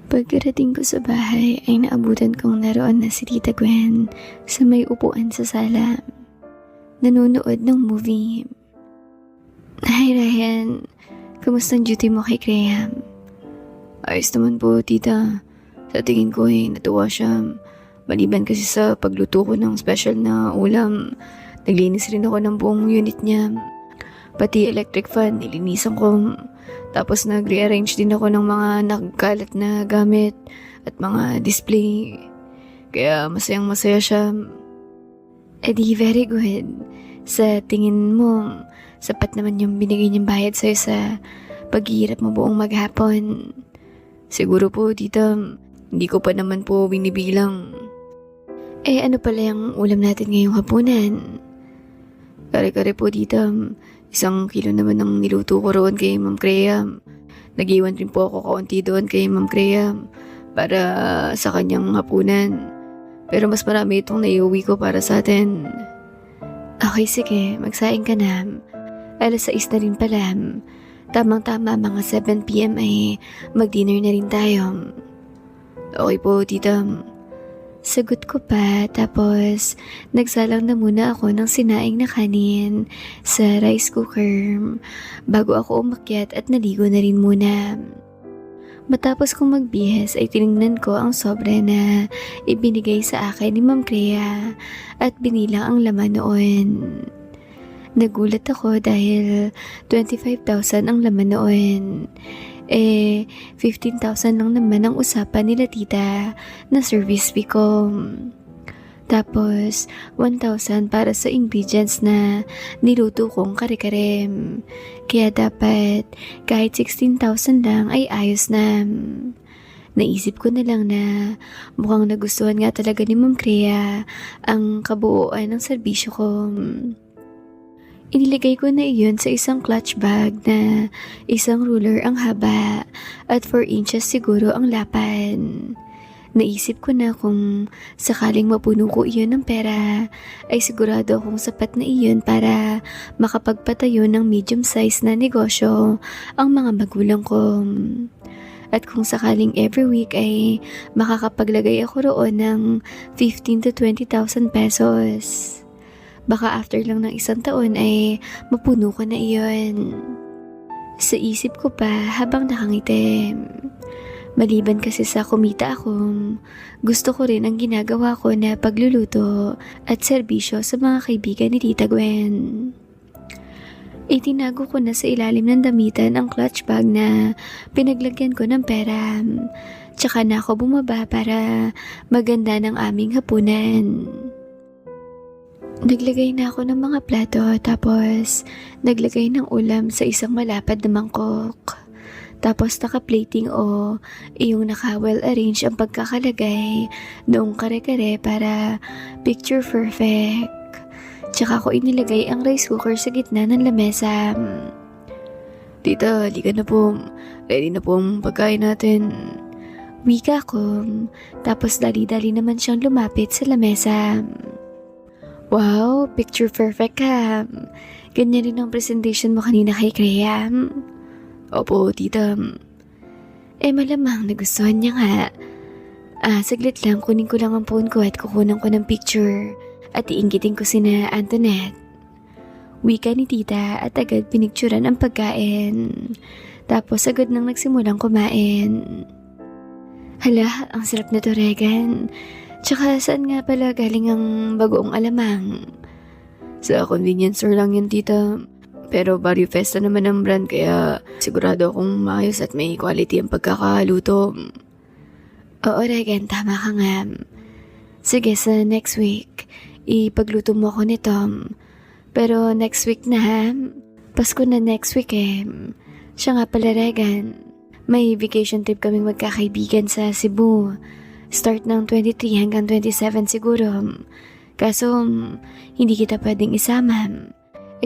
Pagkarating ko sa bahay ay naabutan kong naroon na si Tita Gwen sa may upuan sa sala. Nanonood ng movie. Hi Ryan, kamusta ang duty mo kay Graham? Ayos naman po, tita. Sa tingin ko natuwa siya. Maliban kasi sa pagluto ko ng special na ulam, naglinis rin ako ng buong unit niya. Pati electric fan, nilinisan ko. Tapos nag-rearrange din ako ng mga nagkalat na gamit at mga display. Kaya masayang masaya siya. Edi very good. Sa tingin mo, sapat naman yung binigay niyang bayad sa'yo sa paghihirap mo buong maghapon. Siguro po, tita. Hindi ko pa naman po binibilang. Ano pala yung ulam natin ngayong hapunan? Kare-kare po, tita. 1 kilo naman ang niluto ko roon kay Ma'am Crea. Nag-iwan rin po ako kaunti doon kay Ma'am Crea para sa kanyang hapunan. Pero mas marami itong naiuwi ko para sa atin. Okay, sige. Magsaing ka na. 6:00 na rin pala. Tamang-tama, mga 7 p.m. ay mag-dinner na rin tayo. Okay po, tita. Sagot ko pa, tapos nagsalang na muna ako ng sinaing na kanin sa rice cooker bago ako umakyat at naligo na rin muna. Matapos kong magbihis ay tinignan ko ang sobre na ibinigay sa akin ni Ma'am Crea at binilang ang laman noon. Nagulat ako dahil 25,000 ang laman noon. 15,000 lang naman ang usapan nila tita na service fee ko. Tapos, 1,000 para sa ingredients na niluto kong kare-kare. Kaya dapat kahit 16,000 lang ay ayos na. Naisip ko na lang na mukhang nagustuhan nga talaga ni Ma'am Crea ang kabuuan ng serbisyo ko. Iniligay ko na iyon sa isang clutch bag na 1 ruler ang haba at 4 inches siguro ang lapan. Naisip ko na kung sakaling mapuno ko iyon ng pera, ay sigurado akong sapat na iyon para makapagpatayo ng medium size na negosyo ang mga magulang ko. At kung sakaling every week ay makakapaglagay ako roon ng 15,000 to 20,000 pesos. Baka after lang ng 1 taon ay mapuno ko na iyon. Sa isip ko pa habang nakangiti. Maliban kasi sa kumita ako, gusto ko rin ang ginagawa ko na pagluluto at serbisyo sa mga kaibigan ni Tita Gwen. Itinago ko na sa ilalim ng damitan ang clutch bag na pinaglagyan ko ng pera. Tsaka na ako bumaba para maganda ng aming hapunan. Naglagay na ako ng mga plato tapos naglagay ng ulam sa isang malapad na mangkok. Tapos naka-plating o iyong naka-well arrange ang pagkakalagay noong kare-kare para picture perfect. Tsaka ko inilagay ang rice cooker sa gitna ng lamesa. Tita, halika na po. Ready na po ang pagkain natin. Wika ko. Tapos dali-dali naman siyang lumapit sa lamesa. Wow, picture perfect ka. Ganyan rin ang presentation mo kanina kay Crea. Opo, tita. Malamang nagustuhan niya nga. Saglit lang, kunin ko lang ang phone ko at kukunan ko ng picture at iinggitin ko sina Antoinette. Wika ni tita at agad pinicturan ang pagkain. Tapos agad nang nagsimulang kumain. Hala, ang sarap na to, Regan. Tsaka saan nga pala galing ang bagoong alamang? Sa convenience store lang yan, tita. Pero Barrio Festa naman ang brand kaya sigurado akong maayos at may quality ang pagkakaluto. Oo, Regan, tama ka nga. Sige, sa next week, ipagluto mo ako nito. Pero next week na ha? Pasko na next week eh. Siya nga pala, Regan. May vacation trip kaming magkakaibigan sa Cebu. Start ng 23 hanggang 27 siguro. Kaso, hindi kita pwedeng isama.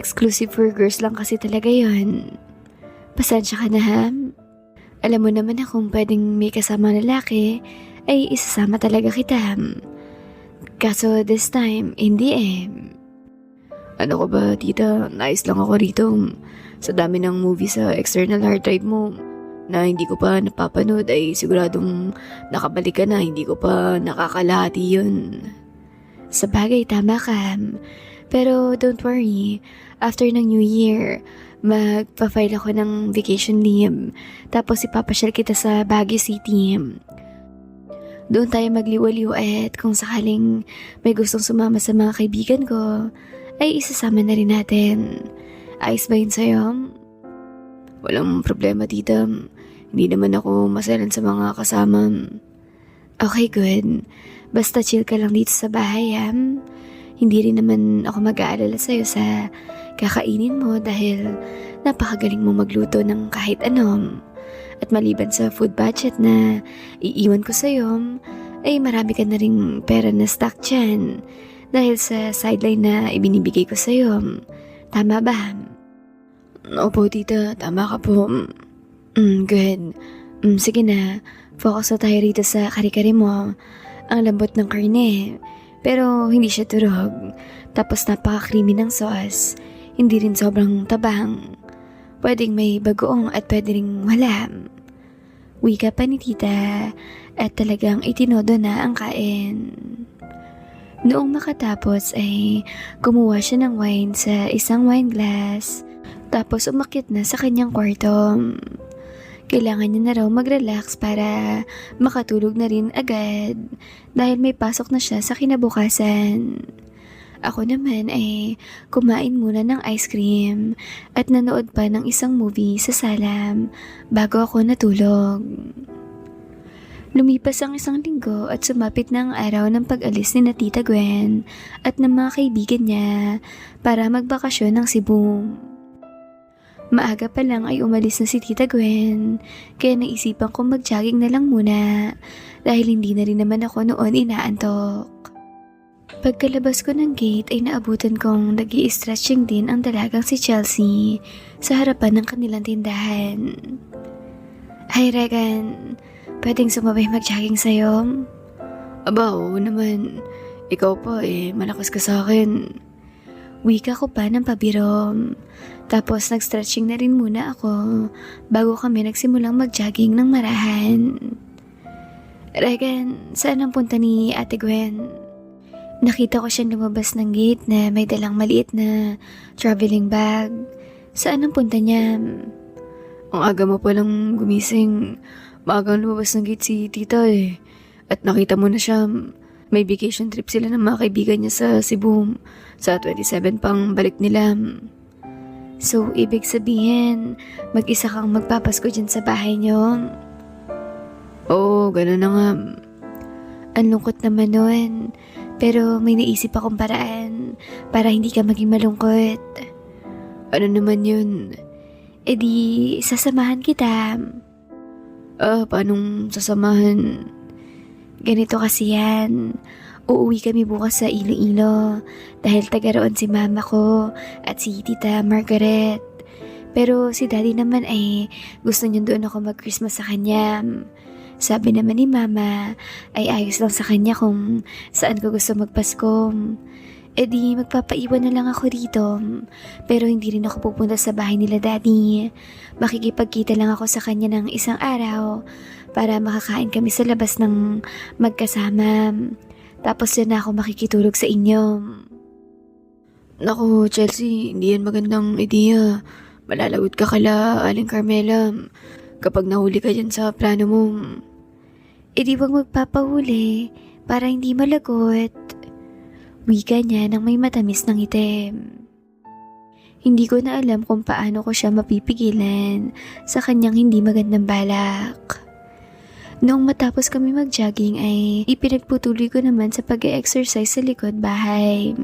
Exclusive for girls lang kasi talaga yon. Pasensya ka na ha? Alam mo naman na kung pwedeng may kasama lalaki, ay isasama talaga kita. Kaso this time, hindi eh. Ano ka ba, tita? Nice lang ako rito. Sa dami ng movie sa external hard drive mo, na hindi ko pa napapanood ay siguradong nakabalik ka na, hindi ko pa nakakalahati yun. Sa bagay, tama ka. Pero don't worry, after ng New Year, magpa-file ako ng vacation leave. Tapos ipapasyal kita sa Baguio City. Doon tayo magliwaliw at kung sakaling may gustong sumama sa mga kaibigan ko, ay isasama na rin natin. Ayos ba yun sa'yo? Walang problema, tita. Hindi naman ako maselan sa mga kasama. Okay, good. Basta chill ka lang dito sa bahay, Hindi rin naman ako mag-aalala sa'yo sa kakainin mo dahil napakagaling mo magluto ng kahit ano. At maliban sa food budget na iiwan ko sa'yo, ay marami ka na ring pera na stock dyan dahil sa sideline na ibinibigay ko sa'yo. Tama ba? Opo, tita. Tama ka po. Good. Sige na. Focus na tayo rito sa kare-kare mo. Ang lambot ng karne. Pero hindi siya turog. Tapos napaka-creamy ng sauce. Hindi rin sobrang tabang. Pwedeng may bagoong at pwede ring wala. Wika pa ni tita at talagang itinodo na ang kain. Noong makatapos ay kumuha siya ng wine sa isang wine glass. Tapos umakyat na sa kanyang kwarto. Kailangan niya na raw mag-relax para makatulog na rin agad dahil may pasok na siya sa kinabukasan. Ako naman ay kumain muna ng ice cream at nanood pa ng isang movie sa salam bago ako natulog. Lumipas ang isang linggo at sumapit na ang araw ng pag-alis ni na Tita Gwen at ng mga kaibigan niya para magbakasyon ng Cebu. Maaga pa lang ay umalis na si Tita Gwen, kaya naisipan kong mag-jogging na lang muna dahil hindi na rin naman ako noon inaantok. Pagkalabas ko ng gate ay naabutan kong nag-i-stretching din ang dalagang si Chelsea sa harapan ng kanilang tindahan. Hi Regan, pwedeng sumabay mag-jogging sa'yo? Aba, oo naman. Ikaw pa malakas ka sa akin. Wika ko pa ng pabirom. Tapos nag-stretching na rin muna ako bago kami nagsimulang mag-jogging ng marahan. Regan, saan ang punta ni Ate Gwen? Nakita ko siya lumabas ng gate na may dalang maliit na traveling bag. Saan ang punta niya? Ang aga mo palang gumising. Maagang lumabas ng gate si tita At nakita mo na siya. May vacation trip sila ng mga kaibigan niya sa Cebu. Sa 27 pang balik nila. So, ibig sabihin, mag-isa kang magpapasko dyan sa bahay niyo? Oo, gano'n na nga. Ang lungkot naman nun. Pero may naisip akong paraan para hindi ka maging malungkot. Ano naman yun? E di, sasamahan kita. Paanong sasamahan? Ganito kasi yan. Uuwi kami bukas sa Iloilo dahil taga roon si mama ko at si tita Margaret. Pero si daddy naman ay gusto niya doon ako mag-Christmas sa kanya. Sabi naman ni mama ay ayos lang sa kanya kung saan ko gusto magpasko. E di magpapaiwan na lang ako dito. Pero hindi rin ako pupunta sa bahay nila daddy. Makikipagkita lang ako sa kanya ng isang araw para makakain kami sa labas ng magkasama. Tapos yun na ako makikitulog sa inyo. Naku, Chelsea, hindi yan magandang idea. Malalawit ka kala, Aling Carmela. Kapag nahuli ka dyan sa plano mo. E di wag magpapahuli para hindi malagot. Wika niya nang may matamis ng itim. Hindi ko na alam kung paano ko siya mapipigilan sa kanyang hindi magandang balak. Noong matapos kami mag-jogging ay ipinagputuloy ko naman sa pag-e-exercise sa likod bahay.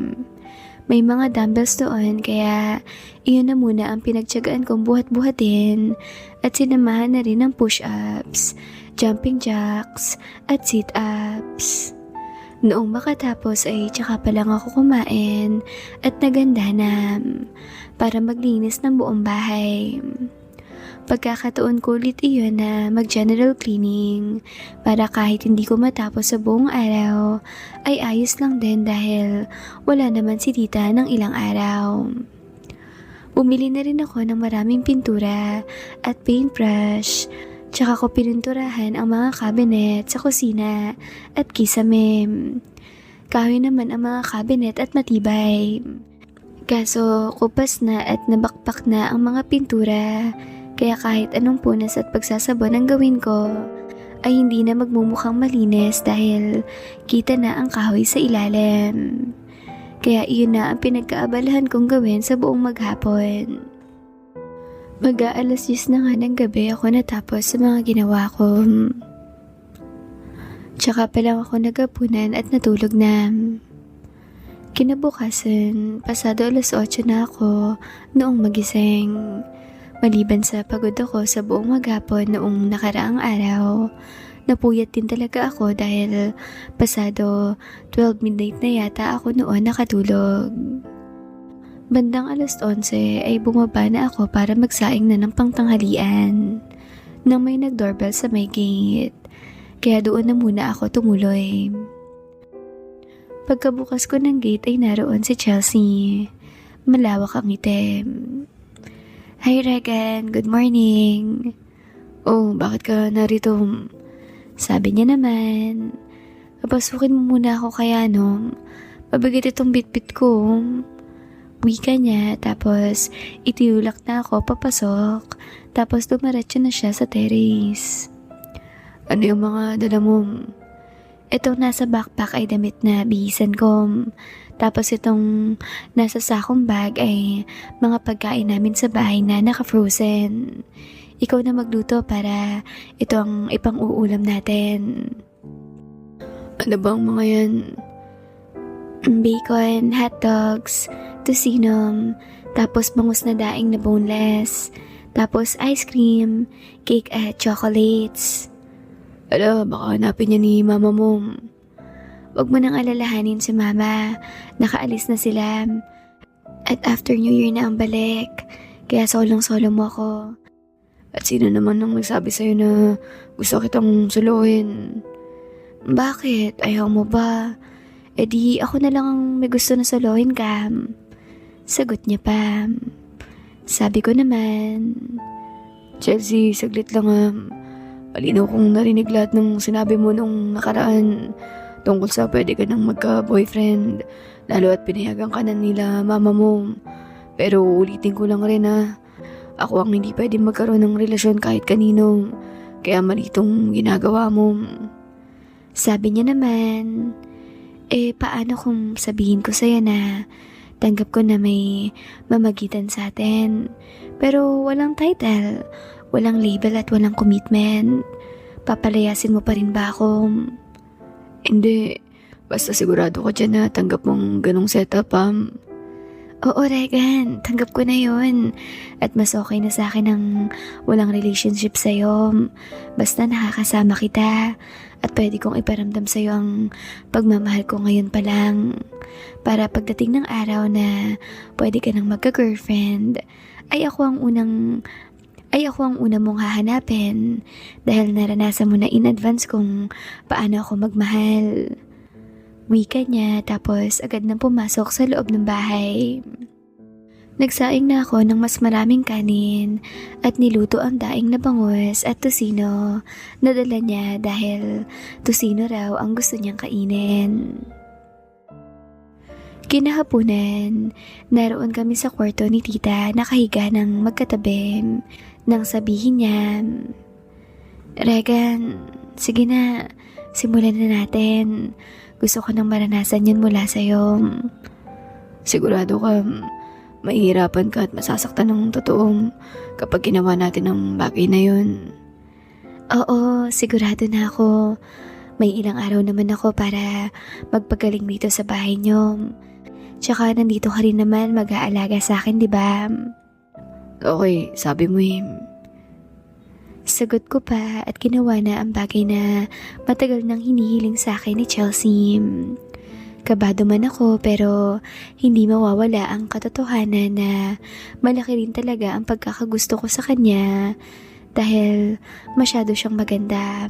May mga dumbbells doon kaya iyon na muna ang pinagtiyagaan kong buhat-buhatin at sinamahan na rin ng push-ups, jumping jacks at sit-ups. Noong makatapos ay tsaka pa lang ako kumain at naganda na para maglinis ng buong bahay. Pagkakataon ko ulit iyon na mag-general cleaning para kahit hindi ko matapos sa buong araw ay ayos lang din dahil wala naman si tita ng ilang araw. Bumili na rin ako ng maraming pintura at paintbrush Tsaka ko pininturahan ang mga cabinet sa kusina at kisame. Kahoy naman ang mga cabinet at matibay. Kaso kupas na at nabakpak na ang mga pintura, kaya kahit anong punas at pagsasabon ang gawin ko, ay hindi na magmumukhang malinis dahil kita na ang kahoy sa ilalim. Kaya iyon na ang pinagkaabalahan kong gawin sa buong maghapon. Mag-aalas 10 na nga ng gabi ako natapos sa mga ginawa ko. Tsaka pa lang ako nagapunan at natulog na. Kinabukasan, pasado alas 8 na ako noong magising. Maliban sa pagod ako sa buong maghapon noong nakaraang araw, napuyat din talaga ako dahil pasado 12 midnight na yata ako noon nakatulog. Bandang alas 11 ay bumaba na ako para magsaing na ng pangtanghalian nang may nag-doorbell sa may gate. Kaya doon na muna ako tumuloy. Pagkabukas ko ng gate ay naroon si Chelsea. Malawak ang itim. Hi Regan, good morning. Oh, bakit ka narito? Sabi niya naman. Papasukin mo muna ako kaya no. Mabigat itong bitbit ko. Wika niya, tapos itiyulak na ako papasok, tapos dumaretso na siya sa terrace. Ano yung mga dala mo? Itong nasa backpack ay damit na bihisan ko, tapos itong nasa sakong bag ay mga pagkain namin sa bahay na naka-frozen. Ikaw na magluto para itong ipang-uulam natin. Ano bang mga yan? Bacon, hotdogs, tosinong, tapos bangus na daing na boneless, tapos ice cream, cake at chocolates. Ala, baka hanapin niya ni mama mo. Huwag mo nang alalahanin si mama, nakaalis na sila. At after New Year na ang balik, kaya solong-solo mo ako. At sino naman nang nagsabi sa'yo na gusto kitang suluhin? Bakit? Ayaw mo ba? E di ako na lang ang may gusto na solohin ka. Sagot niya pa. Sabi ko naman, Chelsea, saglit lang malinaw kong narinig lahat ng sinabi mo nung nakaraan tungkol sa pwede ka nang magka-boyfriend, lalo at pinayagan ka na nila mama mo. Pero ulitin ko lang rin ako ang hindi pwede magkaroon ng relasyon kahit kanino, kaya mali itong ginagawa mo. Sabi niya naman, paano kung sabihin ko sa'yo na tanggap ko na may mamagitan sa atin, pero walang title, walang label at walang commitment. Papalayasin mo pa rin ba ako? Hindi, basta sigurado ko dyan na tanggap mong ganong setup. Oo, Regan, tanggap ko na yun. At mas okay na sa akin ang walang relationship sa'yo. Basta nakakasama kita at pwede kong iparamdam sa'yo ang pagmamahal ko ngayon pa lang. Para pagdating ng araw na pwede ka nang magka-girlfriend, ay ako ang una mong hahanapin dahil naranasan mo na in advance kung paano ako magmahal. Wika niya tapos agad nang pumasok sa loob ng bahay. Nagsaing na ako ng mas maraming kanin at niluto ang daing na bangus at tosino na dala niya dahil tosino raw ang gusto niyang kainin. Kinahaponan, naroon kami sa kwarto ni tita nakahiga ng magkatabi nang sabihin niya, Regan, sige na, simulan na natin. Gusto ko nang maranasan yun mula sa'yo. Sigurado ka, mahihirapan ka at masasaktan ng totoo kapag ginawa natin ang bagay na yun. Oo, sigurado na ako. May ilang araw naman ako para magpagaling dito sa bahay niyo. Tsaka nandito ka rin naman mag-aalaga sa akin, di ba? Okay, sabi mo Sagot ko pa at ginawa na ang bagay na matagal nang hinihiling sa akin ni Chelsea. Kabado man ako pero hindi mawawala ang katotohanan na malaki rin talaga ang pagkakagusto ko sa kanya dahil masyado siyang maganda.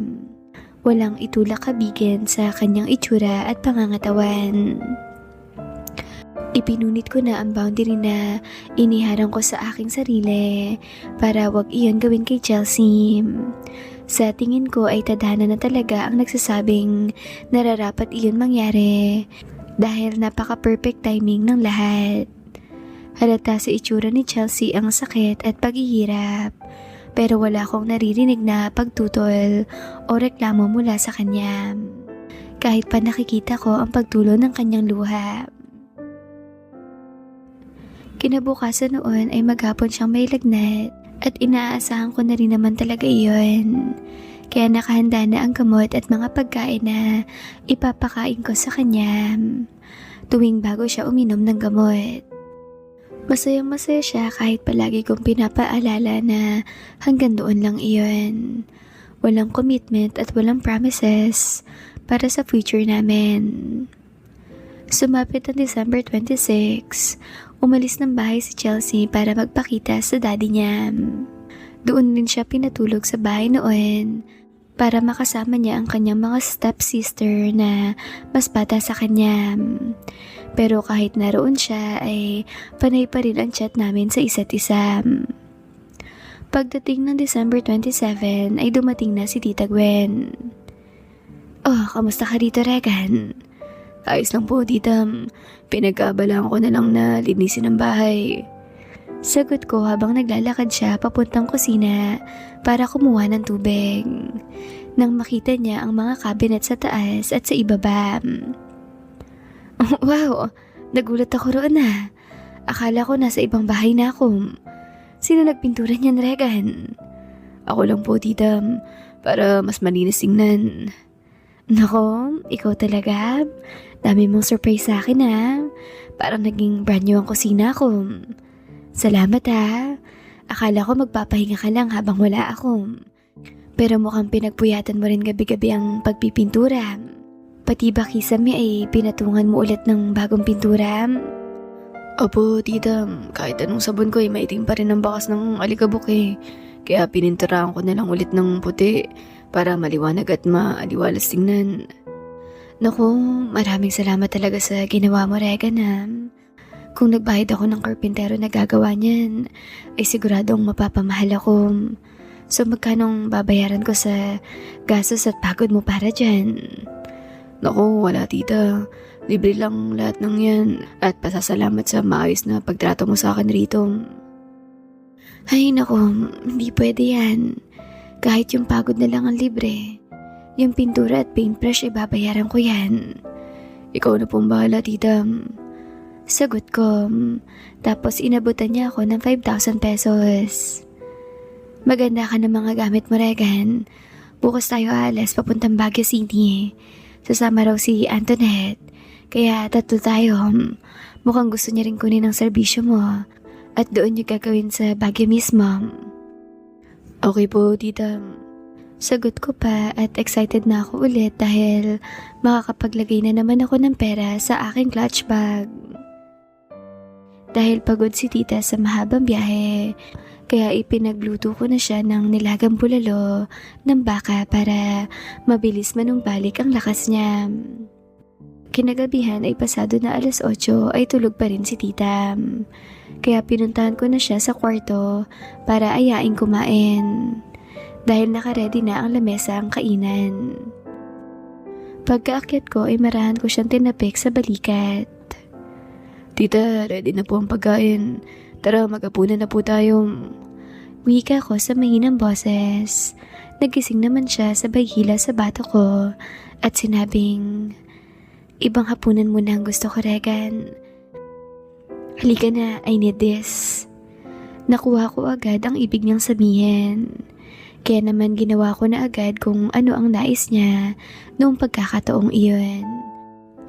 Walang itulak kabigin sa kanyang itsura at pangangatawan. Ipinunit ko na ang boundary na iniharang ko sa aking sarili para wag iyon gawin kay Chelsea. Sa tingin ko ay tadhana na talaga ang nagsasabing nararapat iyon mangyari dahil napaka-perfect timing ng lahat. Halata sa itsura ni Chelsea ang sakit at paghihirap, pero wala akong naririnig na pagtutol o reklamo mula sa kanya. Kahit pa nakikita ko ang pagtulo ng kanyang luha. Kinabukasan noon ay maghapon siyang may lagnat at inaasahan ko na rin naman talaga iyon. Kaya nakahanda na ang gamot at mga pagkain na ipapakain ko sa kanya tuwing bago siya uminom ng gamot. Masayang masaya siya kahit palagi kong pinapaalala na hanggang doon lang iyon. Walang commitment at walang promises para sa future namin. Sumapit ang December 26, umalis ng bahay si Chelsea para magpakita sa daddy niya. Doon din siya pinatulog sa bahay noon para makasama niya ang kanyang mga stepsister na mas bata sa kanya. Pero kahit naroon siya ay panay pa rin ang chat namin sa isa't isa. Pagdating ng December 27 ay dumating na si Tita Gwen. "Oh, kamusta ka dito, Regan?" Ayos lang po, tita. Pinagkaabalaan ko na lang na linisin ang bahay. Sagot ko habang naglalakad siya papuntang kusina para kumuha ng tubig. Nang makita niya ang mga cabinet sa taas at sa ibaba. "Wow, nagulat ako roon na. Akala ko nasa ibang bahay na ako. Sino nagpintura niyan, Regan?" Ako lang po, tita. Para mas malinis tingnan. Nako, ikaw talaga. Dami mong surprise sa akin ha. Parang naging brand new ang kusina ko. Salamat ha. Akala ko magpapahinga ka lang habang wala ako. Pero mukhang pinagpuyatan mo rin gabi-gabi ang pagpipintura. Pati ba kisame ay pinatungan mo ulit ng bagong pintura? Opo, tita. Kahit anong sabon ko ay maitim pa rin ang bakas ng alikabok eh. Kaya pininturahan ko na lang ulit ng puti para maliwanag at maaliwalas tingnan. Naku, maraming salamat talaga sa ginawa mo, Regan ha. Kung nagbayad ako ng karpintero na gagawa niyan, ay siguradong mapapamahal ako. So magkanong babayaran ko sa gastos at pagod mo para dyan? Naku, wala tita. Libre lang lahat ng yan. At pasasalamat sa maayos na pagtrato mo sa akin rito. Ay naku, hindi pwede yan. Kahit yung pagod na lang ang libre. Yung pintura at paintbrush ay babayaran ko yan. Ikaw na pong bahala, tita. Sagot ko. Tapos inabutan niya ako ng 5,000 pesos. Maganda ka ng mga gamit mo, Regan. Bukas tayo alas papuntang Baguio City. Sasama raw si Antoinette. Kaya tatlo tayo. Mukhang gusto niya rin kunin ang serbisyo mo. At doon niyo gagawin sa Baguio mismo. Okay po, tita. Sagot ko pa at excited na ako ulit dahil makakapaglagay na naman ako ng pera sa aking clutch bag. Dahil pagod si tita sa mahabang biyahe, kaya ipinagluto ko na siya ng nilagang bulalo ng baka para mabilis manumbalik ang lakas niya. Kinagabihan ay pasado na alas 8 ay tulog pa rin si tita. Kaya pinuntahan ko na siya sa kwarto para ayaing kumain. Dahil nakaredy na ang lamesa ang kainan. Pagkaakyat ko ay marahan ko siyang tinapik sa balikat. Tita, ready na po ang pagkain. Tara, mag-apunan na po tayo. Wika ko sa mahinang boses. Nagising naman siya sa hila sa bato ko at sinabing, "Ibang hapunan muna ang gusto ko, Regan. Halika na, I need this." Nakuha ko agad ang ibig niyang sabihin. Kaya naman ginawa ko na agad kung ano ang nais niya noong pagkakataong iyon.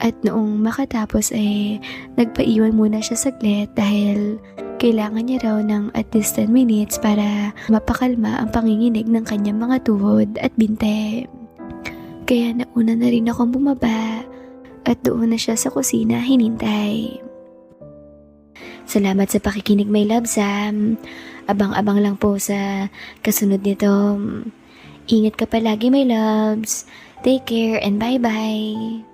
At noong makatapos ay nagpaiwan muna siya saglit dahil kailangan niya raw ng at least 10 minutes para mapakalma ang panginginig ng kanyang mga tuhod at binte. Kaya nauna na rin akong bumaba at doon na siya sa kusina hinintay. Salamat sa pakikinig, my loves. Abang-abang lang po sa kasunod nito. Ingat ka palagi, my loves. Take care and bye-bye.